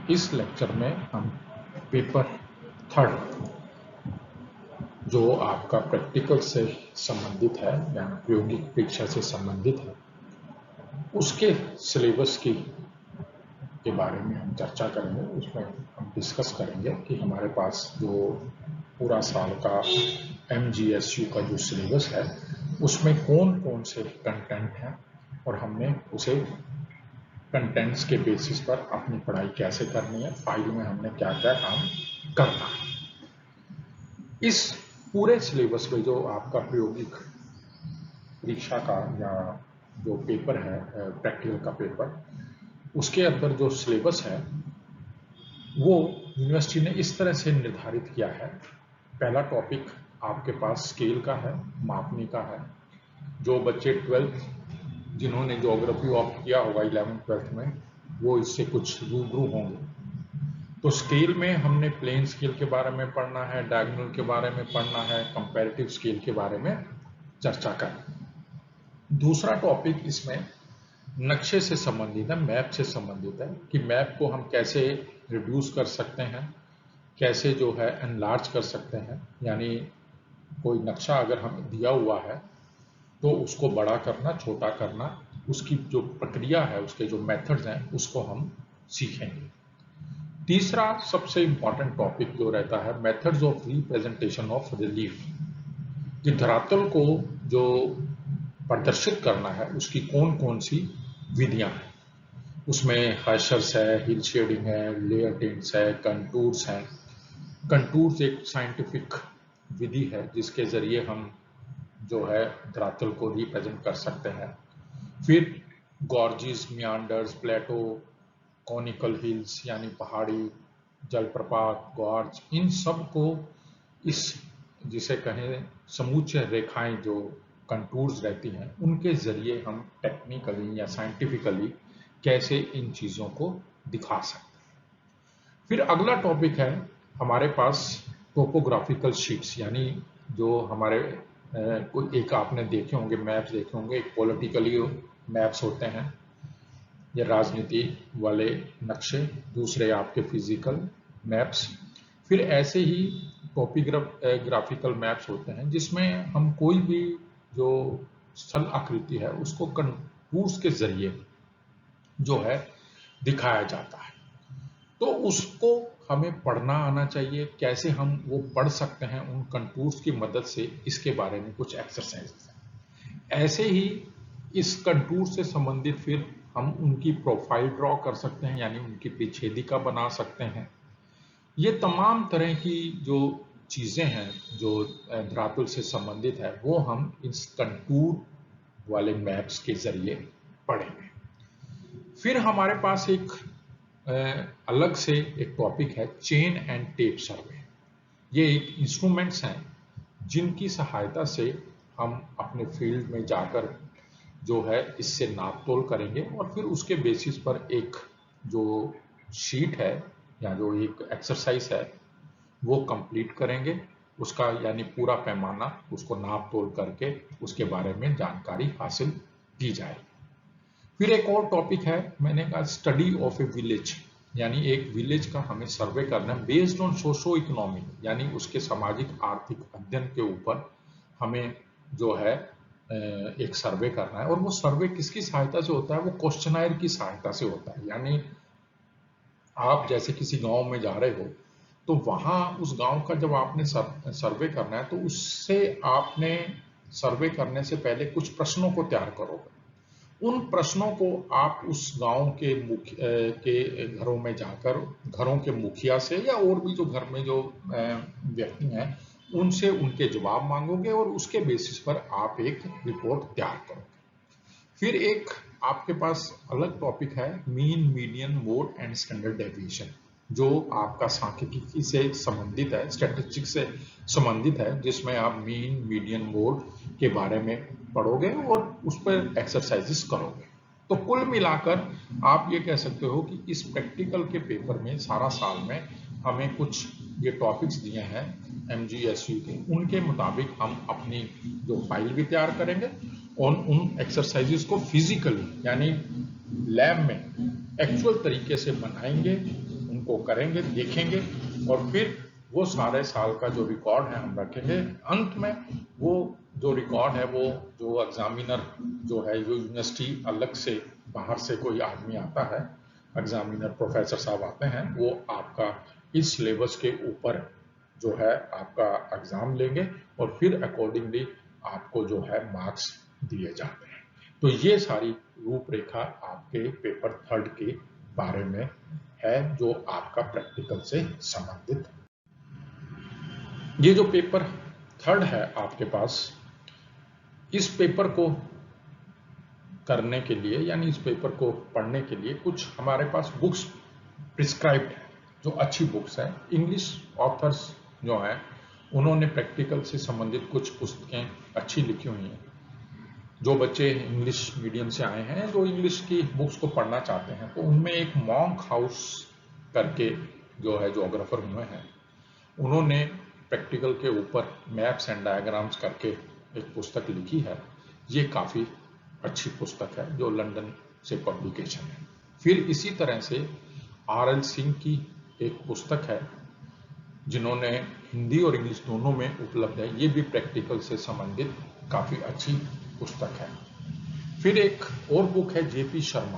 इस लेक्चर में हम पेपर थर्ड जो आपका प्रैक्टिकल से संबंधित है या प्रायोगिक परीक्षा से संबंधित है उसके सिलेबस के बारे में हम चर्चा करेंगे। उसमें हम डिस्कस करेंगे कि हमारे पास जो पूरा साल का MGSU का जो सिलेबस है उसमें कौन कौन से कंटेंट हैं और हमने उसे कंटेंट्स के बेसिस पर अपनी पढ़ाई कैसे करनी है, फाइल में हमने क्या क्या काम करना है। इस पूरे सिलेबस में जो आपका प्रायोगिक परीक्षा का या जो पेपर है प्रैक्टिकल का पेपर, उसके अंदर जो सिलेबस है वो यूनिवर्सिटी ने इस तरह से निर्धारित किया है। पहला टॉपिक आपके पास स्केल का है, मापनी का है। जो बच्चे 12th जिन्होंने ज्योग्राफी ऑप्ट किया होगा 11th 12th में, वो इससे कुछ रूबरू होंगे। तो स्केल में हमने प्लेन स्केल के बारे में पढ़ना है, डायगोनल के बारे में पढ़ना है, कंपैरेटिव स्केल के बारे में चर्चा करना। दूसरा टॉपिक इसमें नक्शे से संबंधित है, मैप से संबंधित है कि मैप को हम कैसे रिड्यूस कर सकते हैं, कैसे जो है एनलार्ज कर सकते हैं। यानी कोई नक्शा अगर हमें दिया हुआ है तो उसको बड़ा करना, छोटा करना, उसकी जो प्रक्रिया है, उसके जो मेथड्स हैं, उसको हम सीखेंगे। तीसरा सबसे इंपॉर्टेंट टॉपिक जो रहता है methods of representation of relief, कि धरातल को जो प्रदर्शित करना है उसकी कौन कौन सी विधियां हैं। उसमें हैशर्स है, हिल शेडिंग है, लेयर टिंट्स है, कंटूर्स हैं। कंटूर्स एक साइंटिफिक विधि है जिसके जरिए हम जो है धरातल को रिप्रेजेंट कर सकते हैं। फिर गॉर्जेस, मियांडर्स, प्लेटो, कॉनिकल हिल्स यानी पहाड़ी, जलप्रपात, गॉर्ज, इन सब को इस जिसे कहें समूचे रेखाएं जो कंटूर्स रहती हैं उनके जरिए हम टेक्निकली या साइंटिफिकली कैसे इन चीज़ों को दिखा सकते हैं। फिर अगला टॉपिक है हमारे पास टोपोग्राफिकल शीट्स, यानी जो हमारे कोई एक आपने देखे होंगे, मैप्स देखे होंगे, एक पॉलिटिकली मैप्स होते हैं, ये राजनीति वाले नक्शे, दूसरे आपके फिजिकल मैप्स। फिर ऐसे ही टोपोग्राफिकल मैप्स होते हैं जिसमें हम कोई भी जो स्थल आकृति है उसको कंटूर्स के जरिए जो है दिखाया जाता है। तो उसको हमें पढ़ना आना चाहिए। कैसे हम वो पढ़ सकते हैं उन कंटूर्स की मदद से, इसके बारे में कुछ एक्सरसाइज हैं। ऐसे ही इस कंटूर से संबंधित फिर हम उनकी प्रोफाइल ड्रॉ कर सकते हैं, यानी उनकी विच्छेदिका बना सकते हैं। ये तमाम तरह की जो चीजें हैं जो धरातल से संबंधित है वो हम इस कंटूर वाले मैप्स के जरिए पढ़ेंगे। फिर हमारे पास एक अलग से एक टॉपिक है चेन एंड टेप सर्वे। ये एक इंस्ट्रूमेंट्स हैं जिनकी सहायता से हम अपने फील्ड में जाकर जो है इससे नाप तोल करेंगे और फिर उसके बेसिस पर एक जो शीट है या जो एक एक्सरसाइज है वो कंप्लीट करेंगे। उसका यानी पूरा पैमाना उसको नाप तोल करके उसके बारे में जानकारी हासिल की जाएगी। फिर एक और टॉपिक है, मैंने कहा स्टडी ऑफ ए विलेज, यानी एक विलेज का हमें सर्वे करना है बेस्ड ऑन सोशो इकोनॉमिक, यानी उसके सामाजिक आर्थिक अध्ययन के ऊपर हमें जो है एक सर्वे करना है। और वो सर्वे किसकी सहायता से होता है? वो क्वेश्चनायर की सहायता से होता है। यानी आप जैसे किसी गांव में जा रहे हो तो वहां उस गांव का जब आपने सर्वे करना है तो उससे आपने सर्वे करने से पहले कुछ प्रश्नों को तैयार करोगे। उन प्रश्नों को आप उस गांव के के घरों में जाकर घरों के मुखिया से या और भी जो घर में जो व्यक्ति हैं उनसे उनके जवाब मांगोगे और उसके बेसिस पर आप एक रिपोर्ट तैयार करोगे। फिर एक आपके पास अलग टॉपिक है mean, median, mode and standard deviation, जो आपका सांख्यिकी से संबंधित है, स्टैटिस्टिक्स से संबंधित है, जिसमें आप मीन, मीडियन, मोड के बारे में पढ़ोगे और उस पर एक्सरसाइजेस करोगे। तो कुल मिलाकर आप ये कह सकते हो कि इस प्रैक्टिकल के पेपर में सारा साल में हमें कुछ ये टॉपिक्स दिए हैं MGSU के, उनके मुताबिक हम अपनी जो फाइल भी तैयार करेंगे और उन एक्सरसाइजेस को फिजिकली यानी लैब में एक्चुअल तरीके से बनाएंगे, उन को करेंगे, देखेंगे और फिर वो सारे साल का जो रिकॉर्ड है हम रखेंगे। अंत में वो जो रिकॉर्ड है वो जो एग्जामिनर जो है यूनिवर्सिटी अलग से बाहर से कोई आदमी आता है, एग्जामिनर प्रोफेसर साहब आते हैं, वो आपका इस सिलेबस के ऊपर जो है आपका एग्जाम लेंगे और फिर अकॉर्डिंगली आपको जो है मार्क्स दिए जाते हैं। तो ये सारी रूपरेखा आपके पेपर थर्ड के बारे में है जो आपका प्रैक्टिकल से संबंधित। ये जो पेपर थर्ड है आपके पास, इस पेपर को करने के लिए यानी इस पेपर को पढ़ने के लिए कुछ हमारे पास बुक्स प्रिस्क्राइब्ड है जो अच्छी बुक्स है। इंग्लिश ऑथर्स जो हैं उन्होंने प्रैक्टिकल से संबंधित कुछ पुस्तकें अच्छी लिखी हुई हैं। जो बच्चे इंग्लिश मीडियम से आए हैं जो इंग्लिश की बुक्स को पढ़ना चाहते हैं तो उनमें एक मॉन्क हाउस करके जो है जोग्राफर हुए हैं, उन्होंने प्रैक्टिकल के ऊपर मैप्स एंड डायग्राम्स करके एक पुस्तक लिखी है। ये काफ़ी अच्छी पुस्तक है जो लंदन से पब्लिकेशन है। फिर इसी तरह से RL सिंह की एक पुस्तक है जिन्होंने हिंदी और इंग्लिश दोनों में उपलब्ध है, ये भी प्रैक्टिकल से संबंधित काफ़ी अच्छी पुस्तक है। फिर एक और बुक है JP शर्मा,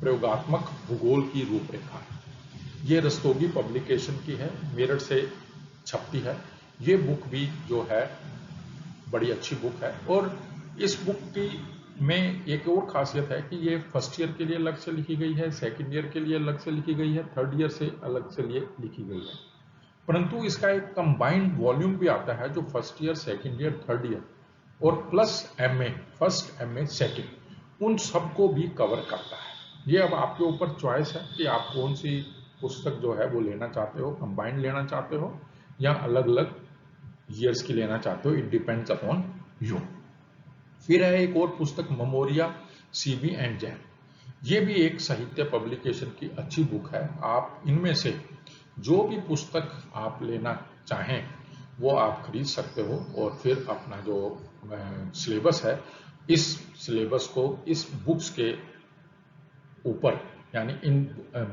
प्रयोगात्मक भूगोल की रूपरेखा। ये रस्तोगी पब्लिकेशन की है, मेरठ से छपती है। ये बुक भी जो है बड़ी अच्छी बुक है और इस बुक की में एक और खासियत है कि ये फर्स्ट ईयर के लिए अलग से लिखी गई है, सेकंड ईयर के लिए अलग से लिखी गई है, थर्ड ईयर से अलग से लिए लिखी गई है। परंतु इसका एक कंबाइंड वॉल्यूम भी आता है जो first year, second year, third year और plus MA first, MA second, उन सबको भी कवर करता है। ये अब आपके ऊपर चॉइस है कि आप कौन सी पुस्तक जो है वो लेना चाहते हो, कंबाइंड लेना चाहते हो या अलग अलग ईयर्स की लेना चाहते हो, इट डिपेंड्स अपॉन यू। फिर है एक और पुस्तक मेमोरिया CB एंड जैन, ये भी एक साहित्य पब्लिकेशन की अच्छी बुक है। आप इनमें से जो भी पुस्तक आप लेना चाहें वो आप खरीद सकते हो और फिर अपना जो सिलेबस है इस सिलेबस को इस बुक्स के ऊपर यानी इन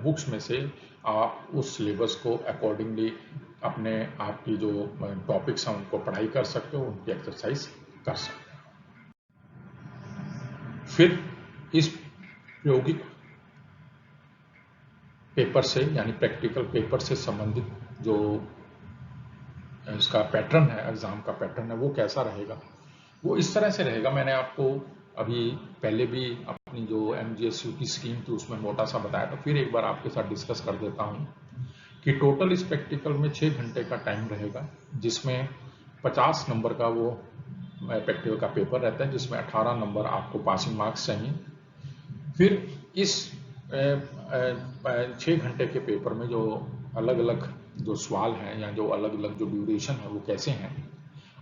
बुक्स में से आप उस सिलेबस को अकॉर्डिंगली अपने आपकी जो टॉपिक्स हैं उनको पढ़ाई कर सकते हो, उनकी एक्सरसाइज कर सकते हो। फिर इस प्रायोगिक पेपर से यानी प्रैक्टिकल पेपर से संबंधित जो इसका पैटर्न है, एग्जाम का पैटर्न है, वो कैसा रहेगा, वो इस तरह से रहेगा। मैंने आपको अभी पहले भी अपनी जो MGSU स्कीम थी उसमें मोटा सा बताया था, फिर एक बार आपके साथ डिस्कस कर देता हूँ कि टोटल इस प्रैक्टिकल में 6 घंटे का टाइम रहेगा जिसमें 50 नंबर का वो प्रैक्टिकल का पेपर रहता है जिसमें 18 नंबर आपको पासिंग मार्क्स चाहिए। फिर इस 6 घंटे के पेपर में जो अलग अलग जो सवाल हैं या जो अलग अलग जो ड्यूरेशन है वो कैसे हैं,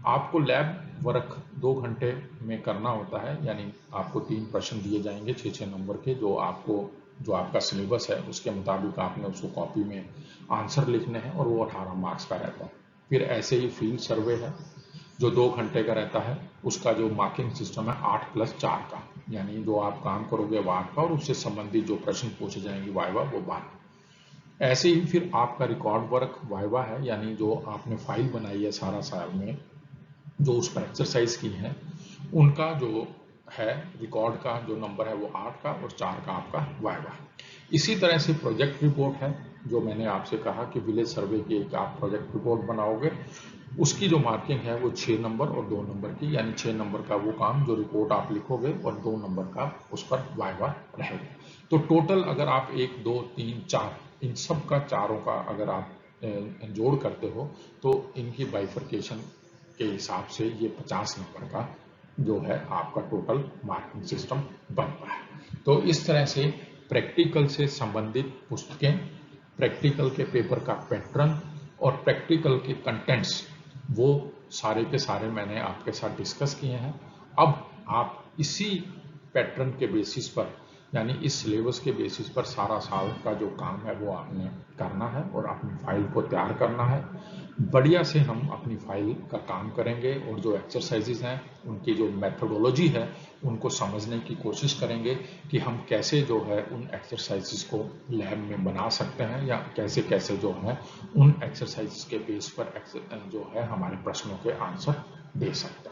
आपको लैब वर्क 2 घंटे में करना होता है, यानी आपको 3 प्रश्न दिए जाएंगे 6-6 नंबर के, जो आपका सिलेबस है उसके मुताबिक आपने उसको कॉपी में आंसर लिखने हैं और वो 18 मार्क्स का रहता है। फिर ऐसे ही फील्ड सर्वे है जो 2 घंटे का रहता है, उसका जो मार्किंग सिस्टम है 8+4 का, यानी जो आप काम करोगे वो 8 का और उससे संबंधित जो प्रश्न पूछे जाएंगे वाइवा वो 12। ऐसे ही फिर आपका रिकॉर्ड वर्क वाइवा है, यानी जो आपने फाइल बनाई है सारा साल में जो उस पर एक्सरसाइज की है उनका जो है रिकॉर्ड का जो नंबर है वो 8 का और 4 का आपका वाइवा। इसी तरह से प्रोजेक्ट रिपोर्ट है जो मैंने आपसे कहा कि विलेज सर्वे की एक आप प्रोजेक्ट रिपोर्ट बनाओगे, उसकी जो मार्किंग है वो 6 नंबर और 2 नंबर की, यानी 6 नंबर का वो काम जो रिपोर्ट आप लिखोगे और 2 नंबर का उस पर वाइवा रहेगा। तो टोटल अगर आप 1, 2, 3, 4 इन सब का चारों का अगर आप जोड़ करते हो तो इनकी बाइफर्केशन के हिसाब से ये 50 नंबर का जो है आपका टोटल मार्किंग सिस्टम बनता है। तो इस तरह से प्रैक्टिकल से संबंधित पुस्तकें, प्रैक्टिकल के पेपर का पैटर्न और प्रैक्टिकल के कंटेंट्स वो सारे के सारे मैंने आपके साथ डिस्कस किए हैं। अब आप इसी पैटर्न के बेसिस पर यानी इस सिलेबस के बेसिस पर सारा साल का जो काम है वो आपने करना है और अपनी फाइल को तैयार करना है। बढ़िया से हम अपनी फाइल का काम करेंगे और जो एक्सरसाइजेज हैं उनकी जो मेथोडोलॉजी है उनको समझने की कोशिश करेंगे कि हम कैसे जो है उन एक्सरसाइजेज को लैब में बना सकते हैं या कैसे कैसे जो है उन एक्सरसाइजेज के बेस पर जो है हमारे प्रश्नों के आंसर दे सकते हैं।